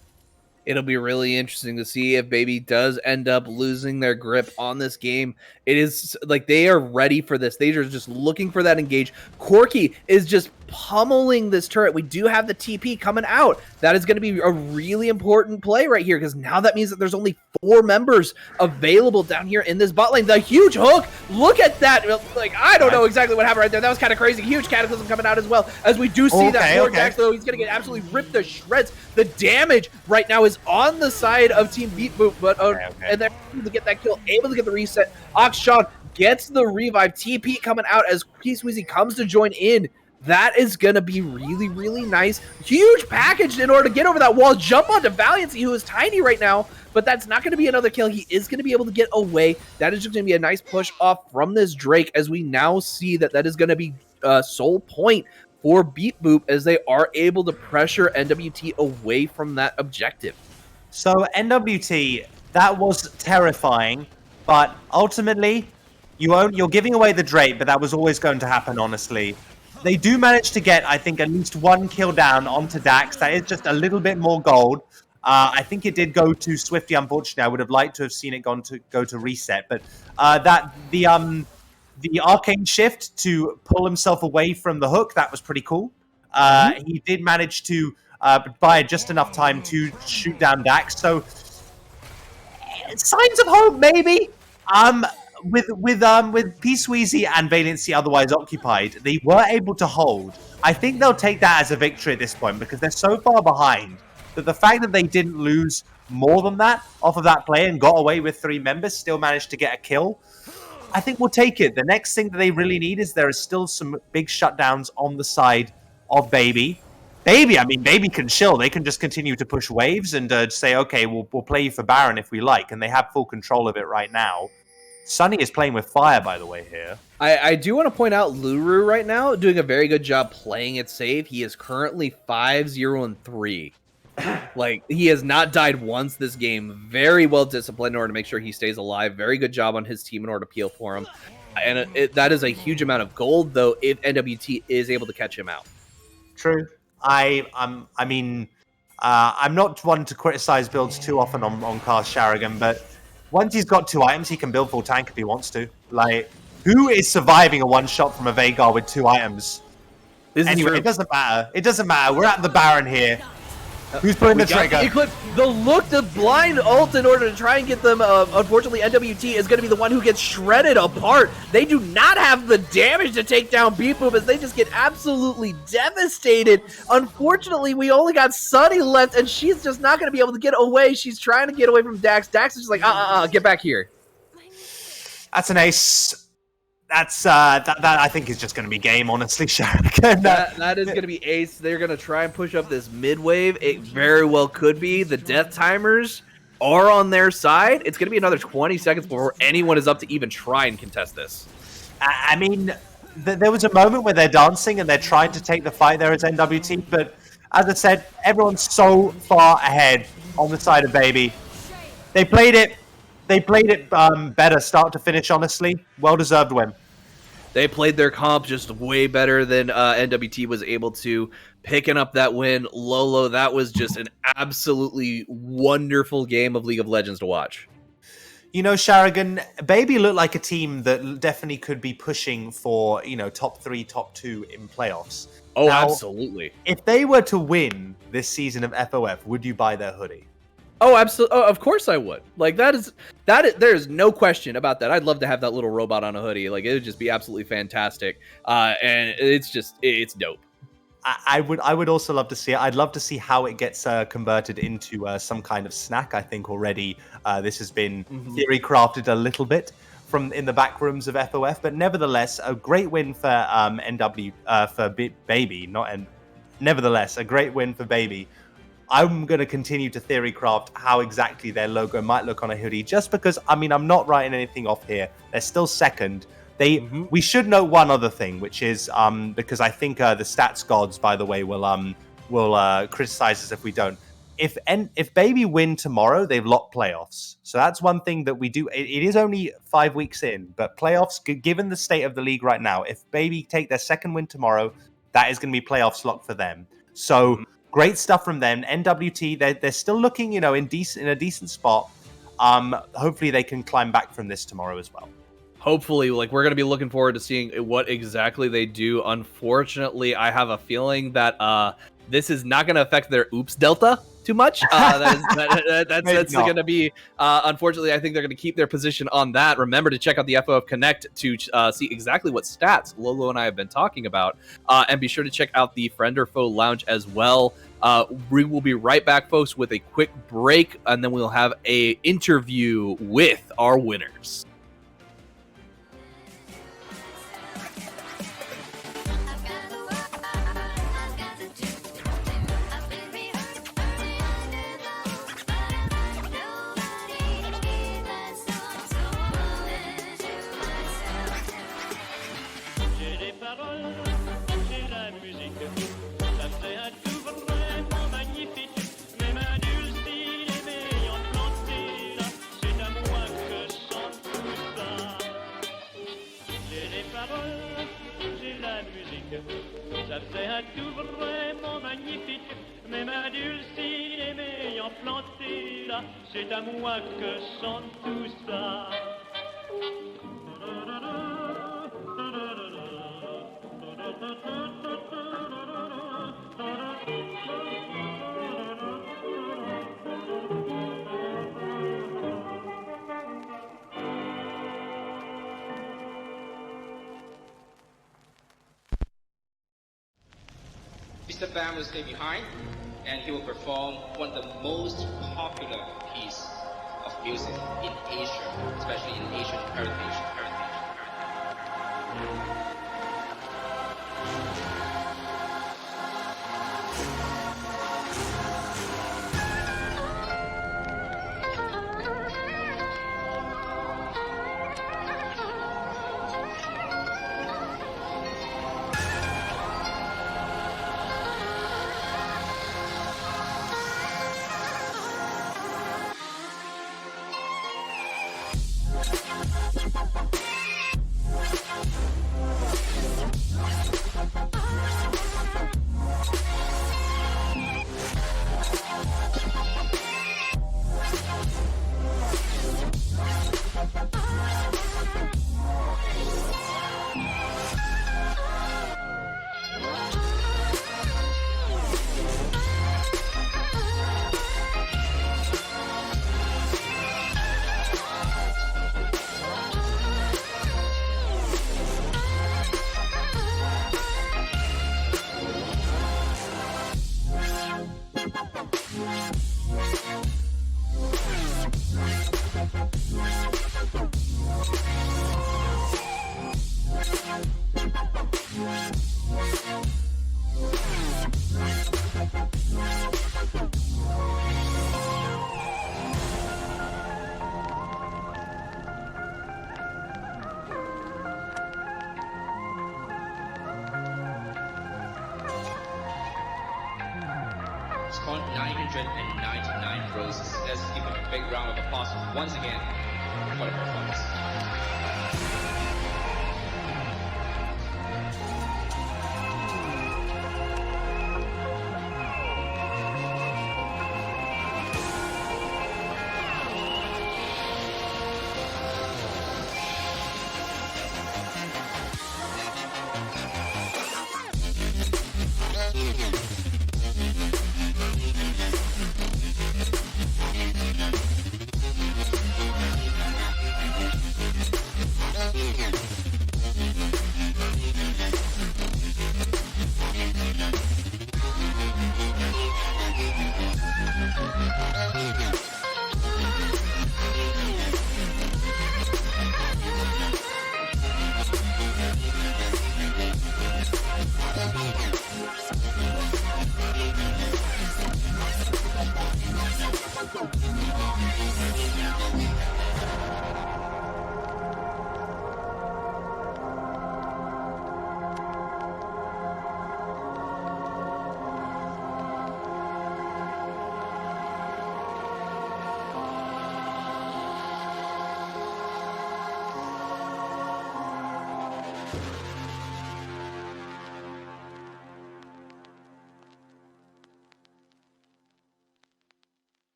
It'll be really interesting to see if Baby does end up losing their grip on this game. It is like they are ready for this. They are just looking for that engage. Corki is just pummeling this turret. We do have the TP coming out. That is going to be a really important play right here, because now that means that there's only 4 members available down here in this bot lane. The huge hook. Look at that. Like, I don't know exactly what happened right there. That was kind of crazy. Huge Cataclysm coming out as well, as we do see that Lord Dax, though. He's going to get absolutely ripped to shreds. The damage right now is on the side of Team Beat Boop, but and they're able to get that kill, able to get the reset. Akshan gets the revive. TP coming out as P-Sweezy comes to join in. That is going to be really, really nice. Huge package in order to get over that wall. Jump onto Valiancy, who is tiny right now, but that's not going to be another kill. He is going to be able to get away. That is just going to be a nice push off from this Drake, as we now see that is going to be sole point for Beat Boop, as they are able to pressure NWT away from that objective. So NWT, that was terrifying, but ultimately, you're giving away the Drake, but that was always going to happen, honestly. They do manage to get, I think, at least one kill down onto Dax. That is just a little bit more gold. I think it did go to Swifty, unfortunately. I would have liked to have seen it go to reset. But the arcane shift to pull himself away from the hook, that was pretty cool. He did manage to buy just enough time to shoot down Dax. So, signs of hope, maybe. With P-Sweezy and Valiancy otherwise occupied, they were able to hold. I think they'll take that as a victory at this point, because they're so far behind that the fact that they didn't lose more than that off of that play and got away with 3 members, still managed to get a kill, I think we'll take it. The next thing that they really need is there is still some big shutdowns on the side of Baby. Baby can chill. They can just continue to push waves and say, okay, we'll play you for Baron if we like, and they have full control of it right now. Sunny is playing with fire, by the way, here. I do want to point out Luru right now doing a very good job playing it safe. He is currently 5-0-3. Like, he has not died once this game. Very well disciplined in order to make sure he stays alive. Very good job on his team in order to peel for him. And that is a huge amount of gold, though, if NWT is able to catch him out. True. I'm not one to criticize builds too often on Cast Sharrigan, but once he's got 2 items, he can build full tank if he wants to. Like, who is surviving a one-shot from a Veigar with 2 items? Anyway, it doesn't matter. It doesn't matter. We're at the Baron here. Who's pulling the trigger? The blind ult in order to try and get them. Unfortunately, NWT is going to be the one who gets shredded apart. They do not have the damage to take down Beat Boop, as they just get absolutely devastated. Unfortunately, we only got Sunny left, and she's just not going to be able to get away. She's trying to get away from Dax. Dax is just like, get back here. That's an ace. That I think is just going to be game, honestly, Sharrigan. That is going to be ace. They're going to try and push up this mid wave. It very well could be. The death timers are on their side. It's going to be another 20 seconds before anyone is up to even try and contest this. I mean, there was a moment where they're dancing and they're trying to take the fight there as NWT, but as I said, everyone's so far ahead on the side of Baby. They played it better start to finish, honestly. Well-deserved win. They played their comp just way better than NWT was able to. Picking up that win. Lolo, that was just an absolutely wonderful game of League of Legends to watch. You know, Sharrigan, Baby looked like a team that definitely could be pushing for, top 3, top 2 in playoffs. Oh, now, absolutely. If they were to win this season of FOF, would you buy their hoodie? Oh, absolutely. Oh, of course I would. Like, there's no question about that. I'd love to have that little robot on a hoodie. Like, it would just be absolutely fantastic. And it's dope. I would also love to see it. I'd love to see how it gets converted into some kind of snack. I think already this has been theory crafted a little bit from in the back rooms of FOF, but nevertheless, a great win for Baby. Nevertheless, a great win for Baby. I'm going to continue to theory craft how exactly their logo might look on a hoodie, just because, I'm not writing anything off here. They're still second. We should know one other thing, which is, because I think the stats gods, by the way, will criticize us if we don't. If Baby win tomorrow, they've locked playoffs. So that's one thing that we do. It is only 5 weeks in, but playoffs, given the state of the league right now, if Baby take their second win tomorrow, that is going to be playoffs locked for them. So great stuff from them. NWT, they're still looking, in a decent spot. Hopefully they can climb back from this tomorrow as well. Hopefully, we're going to be looking forward to seeing what exactly they do. Unfortunately, I have a feeling that this is not going to affect their oops delta too much. That's going to be, unfortunately, I think they're going to keep their position on that. Remember to check out the FOF Connect to see exactly what stats Lolo and I have been talking about. And be sure to check out the Friend or Foe Lounge as well. We will be right back, folks, with a quick break, and then we'll have a interview with our winners. c'est tout vraiment magnifique. Mais ma dulcinée m'ayant planté là, c'est à moi que chante tout ça. Mr. Bam will stay behind, and he will perform one of the most popular piece of music in Asia, especially in Asian heritage. Scored 999 roses. Let's give him a big round of applause once again for the performance.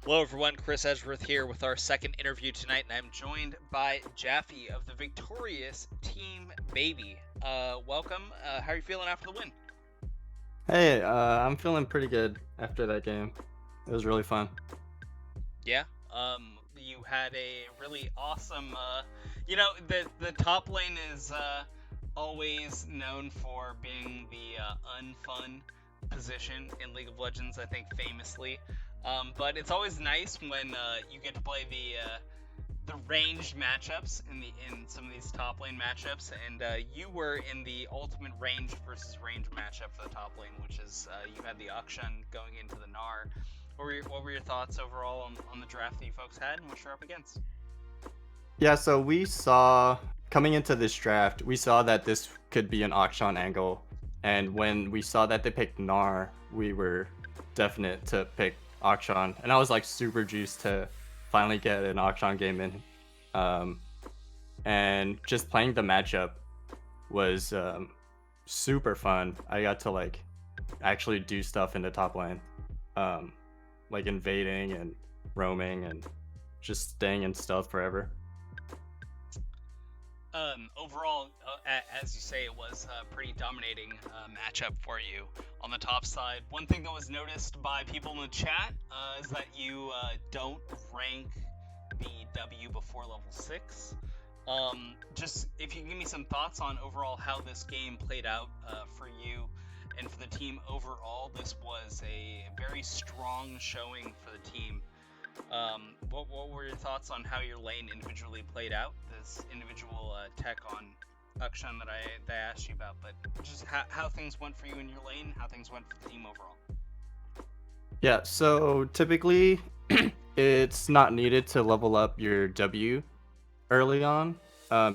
Hello everyone, Chris Edgeworth here with our second interview tonight, and I'm joined by Jaffe of the victorious Team Baby. Welcome. How are you feeling after the win? Hey, I'm feeling pretty good after that game. It was really fun. Yeah. You had a really awesome. The top lane is always known for being the unfun position in League of Legends. I think famously. But it's always nice when you get to play the ranged matchups in some of these top lane matchups, and you were in the ultimate range versus range matchup for the top lane, which is you had the Akshan going into the Gnar. What were your thoughts overall on the draft that you folks had and what you're up against? Yeah, so we saw, coming into this draft, we saw that this could be an Akshan angle, and when we saw that they picked Gnar, we were definite to pick Akshan, and I was like super juiced to finally get an Akshan game in. And just playing the matchup was super fun. I got to like actually do stuff in the top lane, like invading and roaming and just staying in stealth forever. Overall, as you say, it was a pretty dominating matchup for you on the top side. One thing that was noticed by people in the chat is that you don't rank the W before level 6. Just if you can give me some thoughts on overall how this game played out for you and for the team overall. This was a very strong showing for the team. What were your thoughts on how your lane individually played out? This individual tech on Akshan that I asked you about, but just how things went for you in your lane, how things went for the team overall. Yeah, so typically it's not needed to level up your W early on,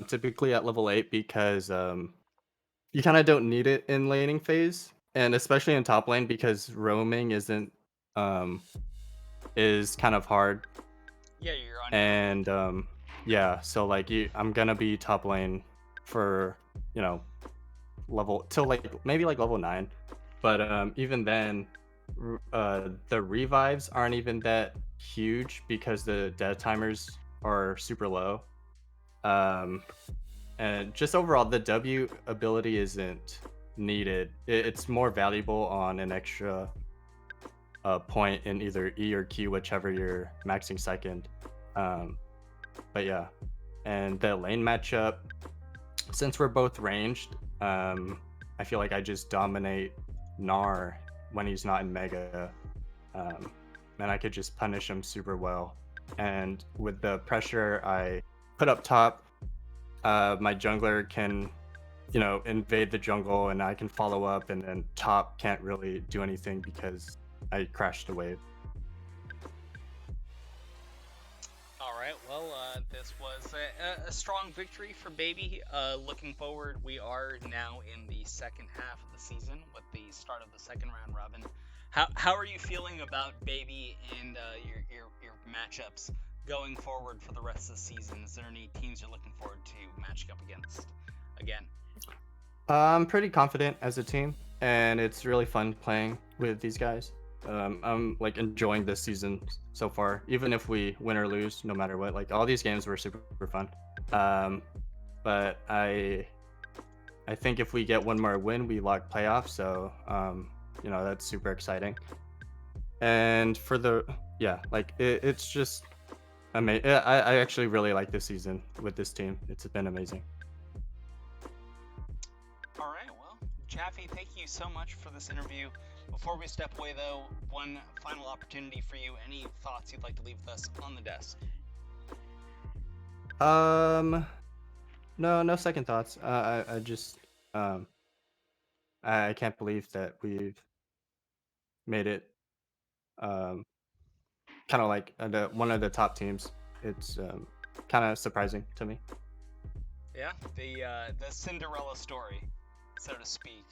typically at level 8, because you kind of don't need it in laning phase, and especially in top lane because roaming isn't is kind of hard. Yeah, you're on. And yeah, so like I'm gonna be top lane for level till like maybe like level 9, but even then the revives aren't even that huge because the death timers are super low. And just overall the W ability isn't needed. It's more valuable on an extra point in either E or Q, whichever you're maxing second. But yeah, and the lane matchup, since we're both ranged, I feel like I just dominate Gnar when he's not in Mega, and I could just punish him super well. And with the pressure I put up top, my jungler can, invade the jungle, and I can follow up, and then top can't really do anything because I crashed the wave. Alright, well, this was a strong victory for Baby. Looking forward, we are now in the second half of the season with the start of the second round robin. How are you feeling about Baby and your matchups going forward for the rest of the season? Is there any teams you're looking forward to matching up against again? I'm pretty confident as a team, and it's really fun playing with these guys. I'm like enjoying this season so far, even if we win or lose, no matter what. Like all these games were super fun. But I think if we get one more win, we lock playoffs. So that's super exciting. And for it's just amazing. I actually really like this season with this team. It's been amazing. All right, well, Jaffe, thank you so much for this interview. Before we step away, though, one final opportunity for you. Any thoughts you'd like to leave with us on the desk? No second thoughts. I just I can't believe that we've made it kind of like one of the top teams. It's kind of surprising to me. Yeah, the Cinderella story, so to speak.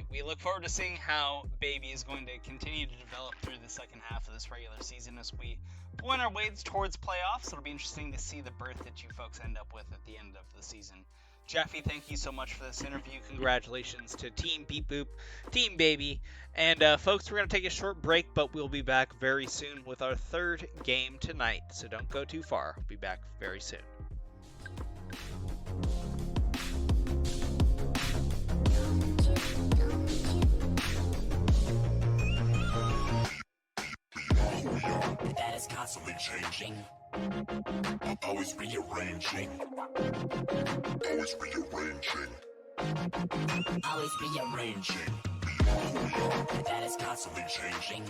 We look forward to seeing how Baby is going to continue to develop through the second half of this regular season as we point our ways towards playoffs. It'll be interesting to see the berth that you folks end up with at the end of the season. Jaffe, thank you so much for this interview. Congratulations to Team Beep Boop, Team Baby. And folks, we're going to take a short break, but we'll be back very soon with our third game tonight. So don't go too far. We'll be back very soon. That is constantly changing. Always rearranging. Always rearranging. Always rearranging. That is constantly changing.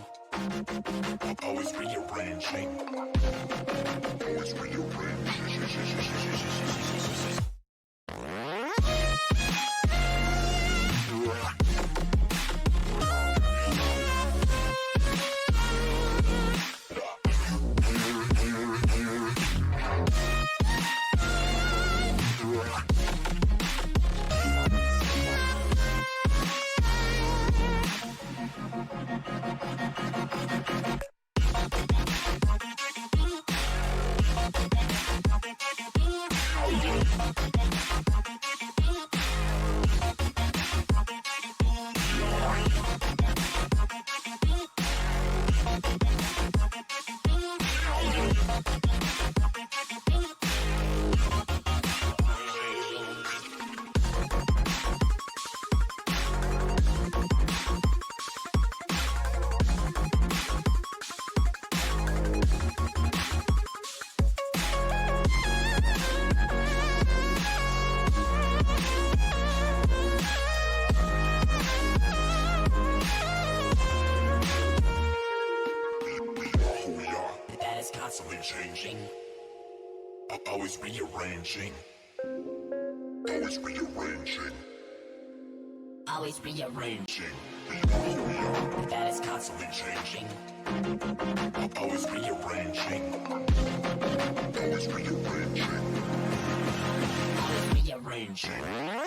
Always rearranging. Always rearranging. Always rearranging. Always rearranging. Always rearranging. That is constantly changing. Always rearranging. Always rearranging. Always rearranging.